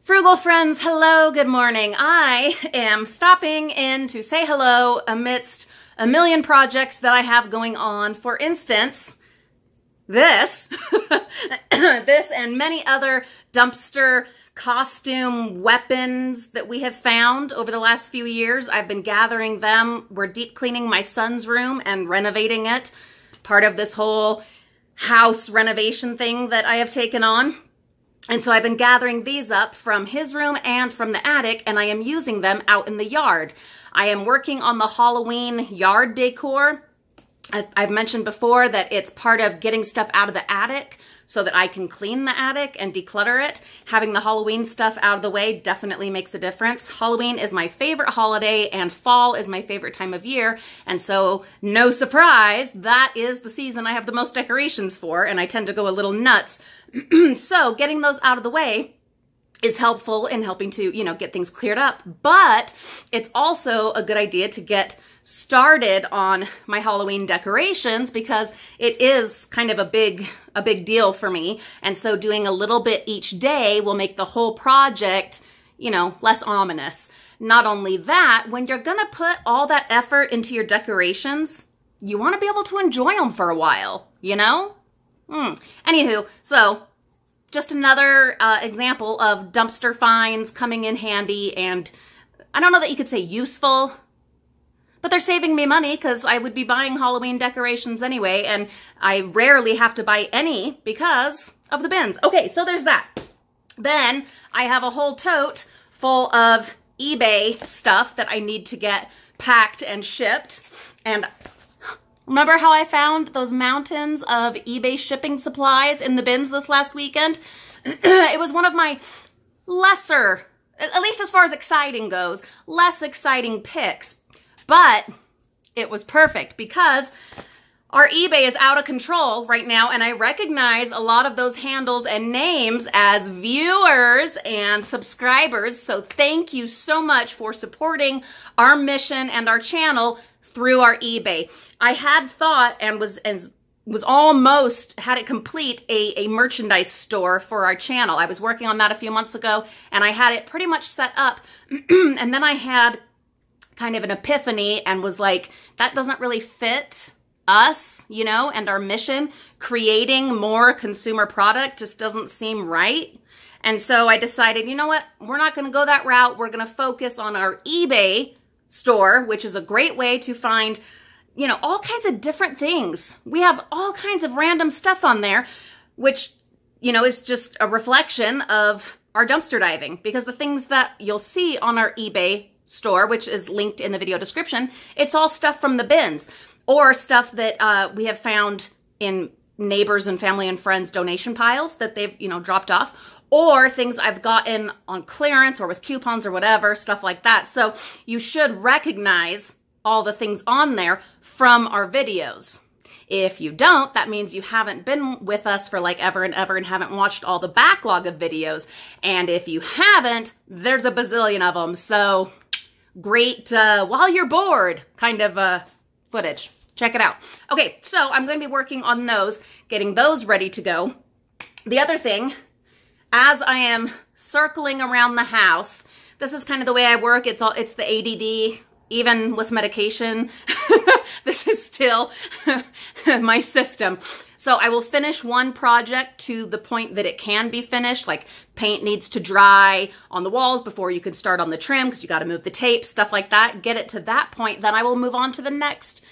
Frugal friends, hello, good morning. I am stopping in to say hello amidst a million projects that I have going on. For instance, this, this and many other dumpster costume weapons that we have found over the last few years. I've been gathering them. We're deep cleaning my son's room and renovating it. Part of this whole house renovation thing that I have taken on. And so I've been gathering these up from his room and from the attic, and I am using them out in the yard. I am working on the Halloween yard decor. I've mentioned before that it's part of getting stuff out of the attic so that I can clean the attic and declutter it. Having the Halloween stuff out of the way definitely makes a difference. Halloween is my favorite holiday and fall is my favorite time of year. And so no surprise, that is the season I have the most decorations for, and I tend to go a little nuts. So getting those out of the way is helpful in helping to, get things cleared up. But it's also a good idea to get started on my Halloween decorations because it is kind of a big deal for me. And so doing a little bit each day will make the whole project, less ominous. Not only that, when you're gonna put all that effort into your decorations, you wanna be able to enjoy them for a while, Anywho, so just another example of dumpster finds coming in handy, and I don't know that you could say useful, but they're saving me money because I would be buying Halloween decorations anyway, and I rarely have to buy any because of the bins. Okay, so there's that. Then I have a whole tote full of eBay stuff that I need to get packed and shipped. And remember how I found those mountains of eBay shipping supplies in the bins this last weekend? It was one of my lesser, at least as far as exciting goes, less exciting picks. But it was perfect because our eBay is out of control right now, and I recognize a lot of those handles and names as viewers and subscribers. So thank you so much for supporting our mission and our channel through our eBay. I had thought and was almost had it complete a merchandise store for our channel. I was working on that a few months ago, and I had it pretty much set up. And then I had kind of an epiphany and was like, that doesn't really fit us, and our mission. Creating more consumer product just doesn't seem right. And so I decided, you know what? We're not going to go that route. We're going to focus on our eBay store, which is a great way to find, all kinds of different things. We have all kinds of random stuff on there, which, is just a reflection of our dumpster diving, because the things that you'll see on our eBay store, which is linked in the video description, it's all stuff from the bins or stuff that we have found in neighbors and family and friends donation piles that they've, dropped off, or things I've gotten on clearance or with coupons or whatever, stuff like that. So you should recognize all the things on there from our videos. If you don't, that means you haven't been with us for like ever and ever and haven't watched all the backlog of videos. And if you haven't, there's a bazillion of them. So great, while you're bored kind of footage. Check it out. Okay, so I'm going to be working on those, getting those ready to go. The other thing, as I am circling around the house, this is kind of the way I work. It's the ADD, even with medication. This is still my system. So I will finish one project to the point that it can be finished, like paint needs to dry on the walls before you can start on the trim because you got to move the tape, stuff like that. Get it to that point, then I will move on to the next,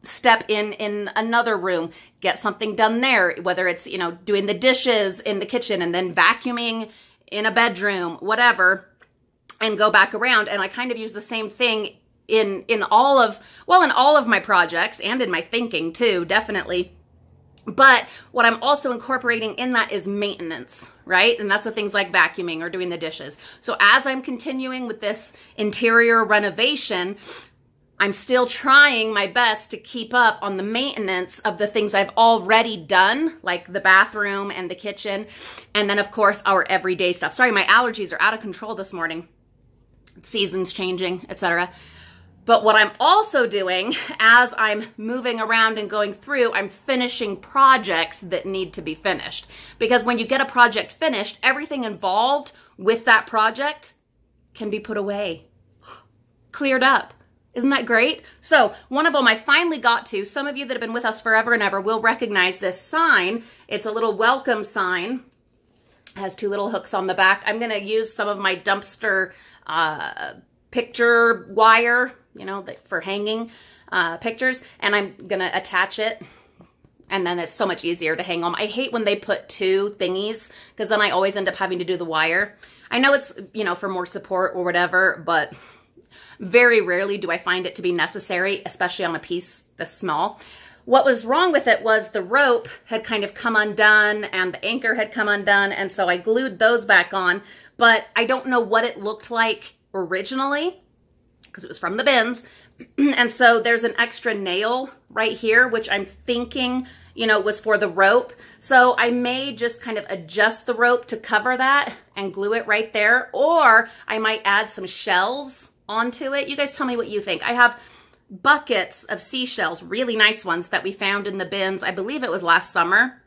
step in another room, get something done there, whether it's, doing the dishes in the kitchen and then vacuuming in a bedroom, whatever, and go back around. And I kind of use the same thing in all of my projects and in my thinking too, definitely. But what I'm also incorporating in that is maintenance, right? And that's the things like vacuuming or doing the dishes. So as I'm continuing with this interior renovation, I'm still trying my best to keep up on the maintenance of the things I've already done, like the bathroom and the kitchen. And then of course our everyday stuff. Sorry, my allergies are out of control this morning. Seasons changing, etc. But what I'm also doing as I'm moving around and going through, I'm finishing projects that need to be finished. Because when you get a project finished, everything involved with that project can be put away, cleared up. Isn't that great? So one of them I finally got to. Some of you that have been with us forever and ever will recognize this sign. It's a little welcome sign. It has 2 little hooks on the back. I'm going to use some of my dumpster picture wire, you know, for hanging pictures, and I'm going to attach it. And then it's so much easier to hang them. I hate when they put 2 thingies because then I always end up having to do the wire. I know it's, you know, for more support or whatever, but very rarely do I find it to be necessary, especially on a piece this small. What was wrong with it was the rope had kind of come undone and the anchor had come undone, and so I glued those back on, but I don't know what it looked like originally because it was from the bins. And so there's an extra nail right here, which I'm thinking, you know, was for the rope. So I may just kind of adjust the rope to cover that and glue it right there, or I might add some shells onto it. You guys tell me what you think. I have buckets of seashells, really nice ones that we found in the bins. I believe it was last summer.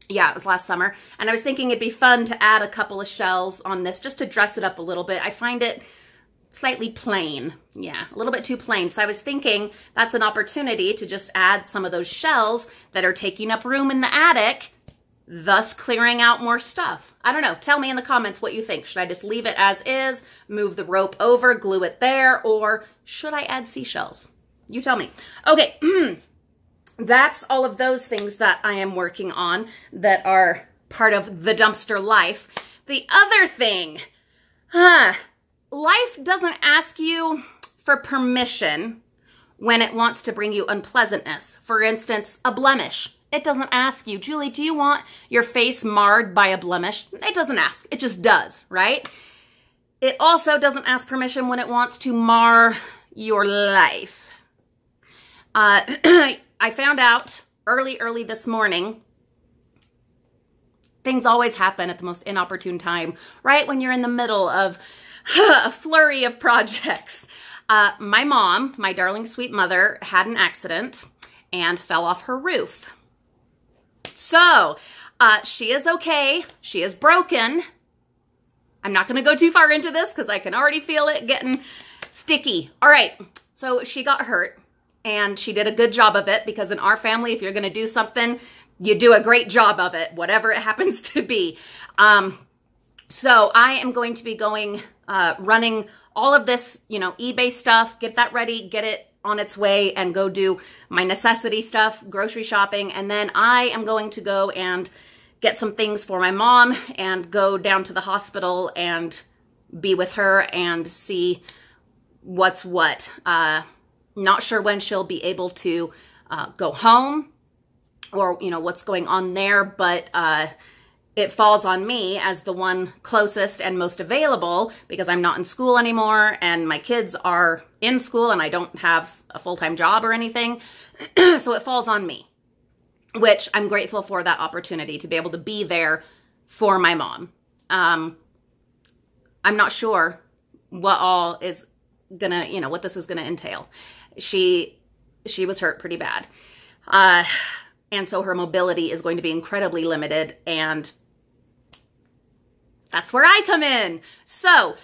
Yeah, it was last summer. And I was thinking it'd be fun to add a couple of shells on this just to dress it up a little bit. I find it slightly plain. Yeah, a little bit too plain. So I was thinking that's an opportunity to just add some of those shells that are taking up room in the attic, thus clearing out more stuff. I don't know. Tell me in the comments what you think. Should I just leave it as is, move the rope over, glue it there, or should I add seashells? You tell me. Okay, that's all of those things that I am working on that are part of the dumpster life. The other thing, life doesn't ask you for permission when it wants to bring you unpleasantness. For instance, a blemish. It doesn't ask you, Julie, do you want your face marred by a blemish? It doesn't ask. It just does, right? It also doesn't ask permission when it wants to mar your life. I found out early this morning, things always happen at the most inopportune time, right when you're in the middle of a flurry of projects. My mom, my darling sweet mother, had an accident and fell off her roof. So, she is okay. She is broken. I'm not going to go too far into this because I can already feel it getting sticky. All right, so she got hurt and she did a good job of it because in our family, if you're going to do something, you do a great job of it, whatever it happens to be. So I am going to be going, running all of this, you know, eBay stuff, get that ready, get it on its way, and go do my necessity stuff, grocery shopping. And then I am going to go and get some things for my mom and go down to the hospital and be with her and see what's what. Not sure when she'll be able to go home or, you know, what's going on there, but it falls on me as the one closest and most available because I'm not in school anymore and my kids are in school and I don't have a full-time job or anything. So it falls on me, which I'm grateful for that opportunity to be able to be there for my mom. I'm not sure what all is gonna, you know, what this is gonna entail. She was hurt pretty bad. And so her mobility is going to be incredibly limited, and that's where I come in. So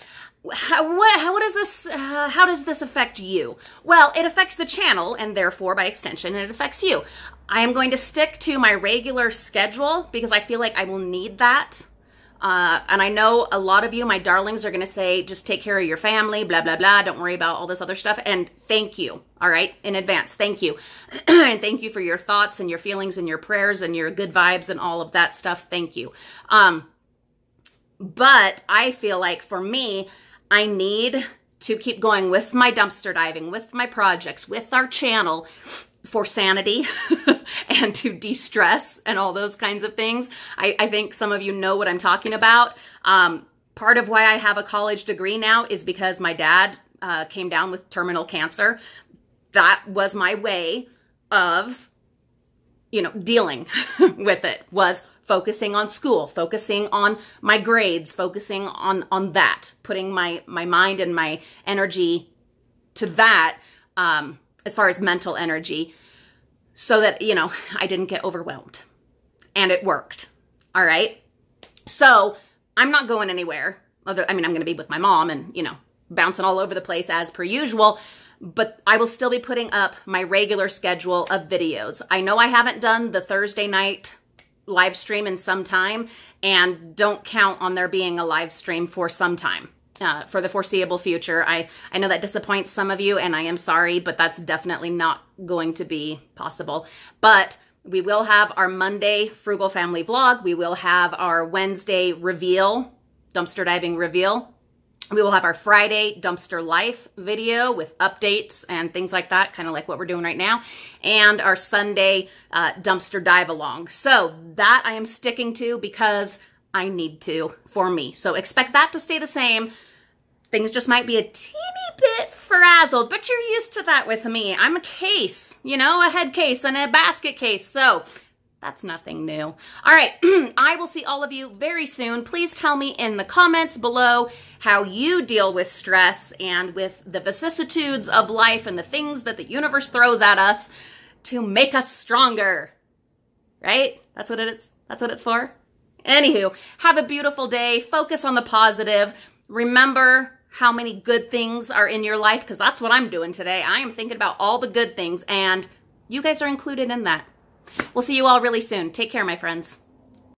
how does this affect you? Well, it affects the channel, and therefore by extension it affects you. I am going to stick to my regular schedule because I feel like I will need that. And I know a lot of you, my darlings, are going to say, just take care of your family, blah, blah, blah. Don't worry about all this other stuff. And thank you. All right. In advance. Thank you. And thank you for your thoughts and your feelings and your prayers and your good vibes and all of that stuff. Thank you. But I feel like for me, I need to keep going with my dumpster diving, with my projects, with our channel for sanity and to de-stress and all those kinds of things. I think some of you know what I'm talking about. Part of why I have a college degree now is because my dad came down with terminal cancer. That was my way of, you know, dealing with it, was focusing on school, focusing on my grades, focusing on that, putting my mind and my energy to that as far as mental energy so that, you know, I didn't get overwhelmed. And it worked. All right. So I'm not going anywhere. I'm going to be with my mom and, you know, bouncing all over the place as per usual. But I will still be putting up my regular schedule of videos. I know I haven't done the Thursday night live stream in some time, and don't count on there being a live stream for some time, for the foreseeable future. I know that disappoints some of you, and I am sorry, but that's definitely not going to be possible. But we will have our Monday Frugal Family vlog. We will have our Wednesday reveal, dumpster diving reveal. We will have our Friday dumpster life video with updates and things like that, kind of like what we're doing right now, and our Sunday dumpster dive along. So that I am sticking to because I need to for me. So expect that to stay the same. Things just might be a teeny bit frazzled, but you're used to that with me. I'm a case, you know, a head case and a basket case. So that's nothing new. All right, I will see all of you very soon. Please tell me in the comments below how you deal with stress and with the vicissitudes of life and the things that the universe throws at us to make us stronger, right? That's what it is. That's what it's for. Anywho, have a beautiful day. Focus on the positive. Remember how many good things are in your life, because that's what I'm doing today. I am thinking about all the good things, and you guys are included in that. We'll see you all really soon. Take care, my friends.